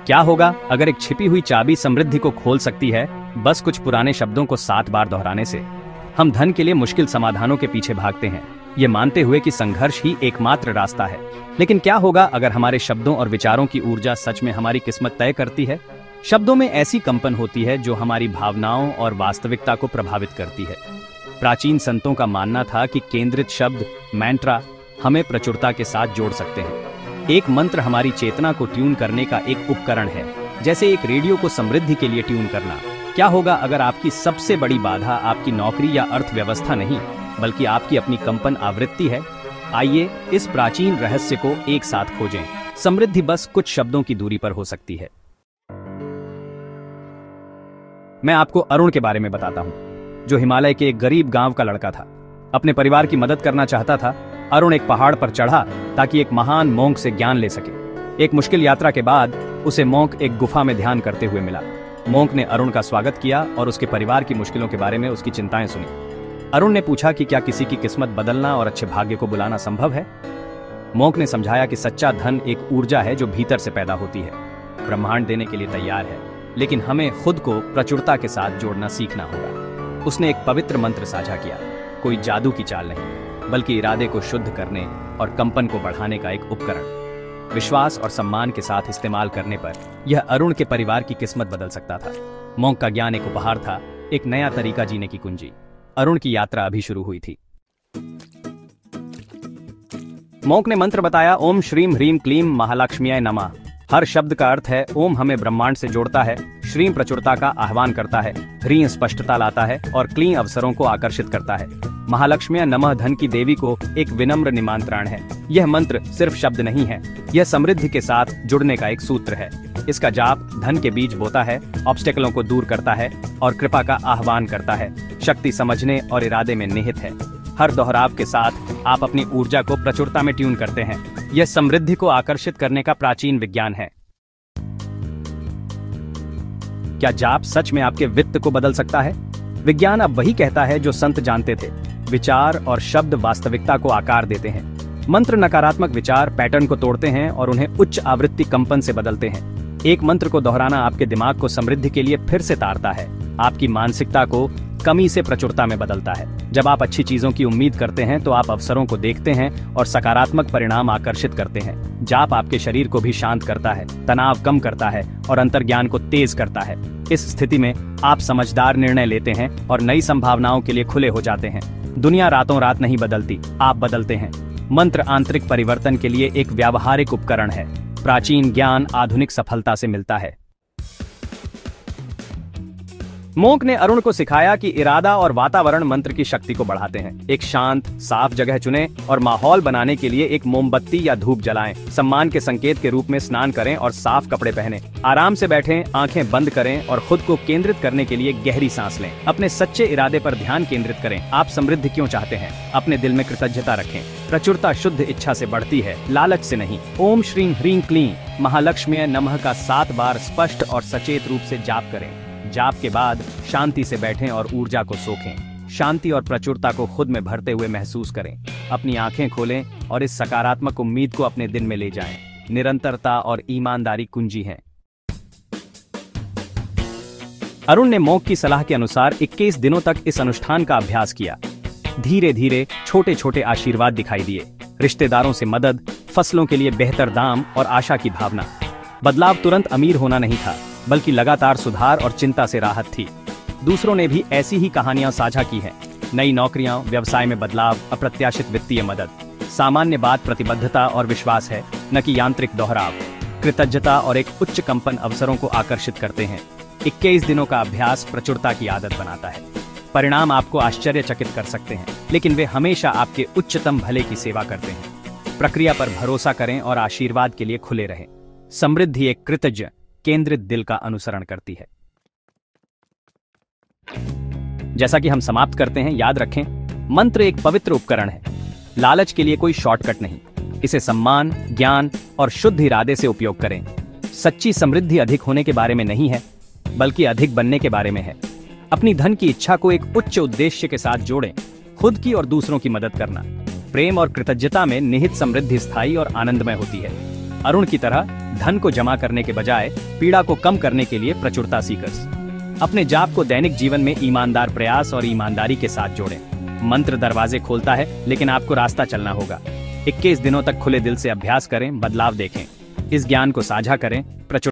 क्या होगा अगर एक छिपी हुई चाबी समृद्धि को खोल सकती है, बस कुछ पुराने शब्दों को 7 बार दोहराने से। हम धन के लिए मुश्किल समाधानों के पीछे भागते हैं, ये मानते हुए कि संघर्ष ही एकमात्र रास्ता है। लेकिन क्या होगा अगर हमारे शब्दों और विचारों की ऊर्जा सच में हमारी किस्मत तय करती है? शब्दों में ऐसी कंपन होती है जो हमारी भावनाओं और वास्तविकता को प्रभावित करती है। प्राचीन संतों का मानना था कि केंद्रित शब्द, मैंट्रा, हमें प्रचुरता के साथ जोड़ सकते हैं। एक मंत्र हमारी चेतना को ट्यून करने का एक उपकरण है, जैसे एक रेडियो को समृद्धि के लिए ट्यून करना। क्या होगा अगर आपकी सबसे बड़ी बाधा आपकी नौकरी या अर्थव्यवस्था नहीं, बल्कि आपकी अपनी कंपन आवृत्ति है? आइए इस प्राचीन रहस्य को एक साथ खोजें। समृद्धि बस कुछ शब्दों की दूरी पर हो सकती है। मैं आपको अरुण के बारे में बताता हूं, जो हिमालय के एक गरीब गांव का लड़का था। अपने परिवार की मदद करना चाहता था। अरुण एक पहाड़ पर चढ़ा ताकि एक महान मोंक से ज्ञान ले सके। एक मुश्किल यात्रा के बाद उसे मोंक एक गुफा में ध्यान करते हुए मिला। मोंक ने अरुण का स्वागत किया और उसके परिवार की मुश्किलों के बारे में उसकी चिंताएं सुनी। अरुण ने पूछा कि क्या किसी की किस्मत बदलना और अच्छे भाग्य को बुलाना संभव है। मोंक ने समझाया कि सच्चा धन एक ऊर्जा है जो भीतर से पैदा होती है, ब्रह्मांड देने के लिए तैयार है, लेकिन हमें खुद को प्रचुरता के साथ जोड़ना सीखना होगा। उसने एक पवित्र मंत्र साझा किया, कोई जादू की चाल नहीं, बल्कि इरादे को शुद्ध करने और कंपन को बढ़ाने का एक उपकरण। विश्वास और सम्मान के साथ इस्तेमाल करने पर यह अरुण के परिवार की किस्मत बदल सकता था। मोंक का ज्ञान एक उपहार था, एक नया तरीका जीने की कुंजी। अरुण की यात्रा अभी शुरू हुई थी। मोंक ने मंत्र बताया, ओम श्रीम ह्रीम क्लीम महालक्ष्मीयाय नमः। हर शब्द का अर्थ है ओम हमें ब्रह्मांड से जोड़ता है, श्रीम प्रचुरता का आह्वान करता है, ह्रीं स्पष्टता लाता है और क्लीं अवसरों को आकर्षित करता है। महालक्ष्मीयाय नमः धन की देवी को एक विनम्र निमंत्रण है। यह मंत्र सिर्फ शब्द नहीं है, यह समृद्धि के साथ जुड़ने का एक सूत्र है। इसका जाप धन के बीज बोता है, ऑब्स्टेकलों को दूर करता है और कृपा का आह्वान करता है। शक्ति समझने और इरादे में निहित है। हर दोहराव के साथ आप अपनी ऊर्जा को प्रचुरता में ट्यून करते हैं। यह समृद्धि को आकर्षित करने का प्राचीन विज्ञान है। क्या जाप सच में आपके वित्त को बदल सकता है? विज्ञान अब वही कहता है जो संत जानते थे। विचार और शब्द वास्तविकता को आकार देते हैं। मंत्र नकारात्मक विचार पैटर्न को तोड़ते हैं और उन्हें उच्च आवृत्ति कंपन से बदलते हैं। एक मंत्र को दोहराना आपके दिमाग को समृद्धि के लिए फिर से तारता है, आपकी मानसिकता को कमी से प्रचुरता में बदलता है। जब आप अच्छी चीजों की उम्मीद करते हैं तो आप अवसरों को देखते हैं और सकारात्मक परिणाम आकर्षित करते हैं। जाप आपके शरीर को भी शांत करता है, तनाव कम करता है और अंतर्ज्ञान को तेज करता है। इस स्थिति में आप समझदार निर्णय लेते हैं और नई संभावनाओं के लिए खुले हो जाते हैं। दुनिया रातों रात नहीं बदलती, आप बदलते हैं। मंत्र आंतरिक परिवर्तन के लिए एक व्यावहारिक उपकरण है। प्राचीन ज्ञान आधुनिक सफलता से मिलता है। मोंक ने अरुण को सिखाया कि इरादा और वातावरण मंत्र की शक्ति को बढ़ाते हैं। एक शांत, साफ जगह चुनें और माहौल बनाने के लिए एक मोमबत्ती या धूप जलाएं। सम्मान के संकेत के रूप में स्नान करें और साफ कपड़े पहनें। आराम से बैठें, आंखें बंद करें और खुद को केंद्रित करने के लिए गहरी सांस लें। अपने सच्चे इरादे पर ध्यान केंद्रित करें। आप समृद्धि क्यों चाहते हैं? अपने दिल में कृतज्ञता रखें। प्रचुरता शुद्ध इच्छा से बढ़ती है, लालच से नहीं। ओम श्रीं ह्रीं क्लीं महालक्ष्मीयाय नमः का 7 बार स्पष्ट और सचेत रूप से जाप करें। जाप के बाद शांति से बैठें और ऊर्जा को सोखें। शांति और प्रचुरता को खुद में भरते हुए महसूस करें। अपनी आंखें खोलें और इस सकारात्मक उम्मीद को अपने दिन में ले जाएं। निरंतरता और ईमानदारी कुंजी हैं। अरुण ने मोंक की सलाह के अनुसार 21 दिनों तक इस अनुष्ठान का अभ्यास किया। धीरे धीरे छोटे छोटे आशीर्वाद दिखाई दिए। रिश्तेदारों से मदद, फसलों के लिए बेहतर दाम और आशा की भावना। बदलाव तुरंत अमीर होना नहीं था, बल्कि लगातार सुधार और चिंता से राहत थी। दूसरों ने भी ऐसी ही कहानियां साझा की हैं। नई नौकरियां, व्यवसाय में बदलाव, अप्रत्याशित वित्तीय मदद। सामान्य बात प्रतिबद्धता और विश्वास है, न कि यांत्रिक दोहराव। कृतज्ञता और एक उच्च कंपन अवसरों को आकर्षित करते हैं। 21 दिनों का अभ्यास प्रचुरता की आदत बनाता है। परिणाम आपको आश्चर्यचकित कर सकते हैं, लेकिन वे हमेशा आपके उच्चतम भले की सेवा करते हैं। प्रक्रिया पर भरोसा करें और आशीर्वाद के लिए खुले रहें। समृद्धि एक कृतज्ञ, केंद्रित दिल का अनुसरण करती है। जैसा कि हम समाप्त करते हैं, याद रखें, मंत्र एक पवित्र उपकरण है। लालच के लिए कोई शॉर्टकट नहीं। इसे सम्मान, ज्ञान और शुद्ध इरादे से उपयोग करें। सच्ची समृद्धि अधिक होने के बारे में नहीं है, बल्कि अधिक बनने के बारे में है। अपनी धन की इच्छा को एक उच्च उद्देश्य के साथ जोड़ें। खुद की और दूसरों की मदद करना। प्रेम और कृतज्ञता में निहित समृद्धि स्थायी और आनंदमय होती है। अरुण की तरह धन को जमा करने के बजाय पीड़ा को कम करने के लिए प्रचुरता सीकर्स। अपने जाप को दैनिक जीवन में ईमानदार प्रयास और ईमानदारी के साथ जोड़ें। मंत्र दरवाजे खोलता है, लेकिन आपको रास्ता चलना होगा। 21 दिनों तक खुले दिल से अभ्यास करें, बदलाव देखें। इस ज्ञान को साझा करें, प्रचुर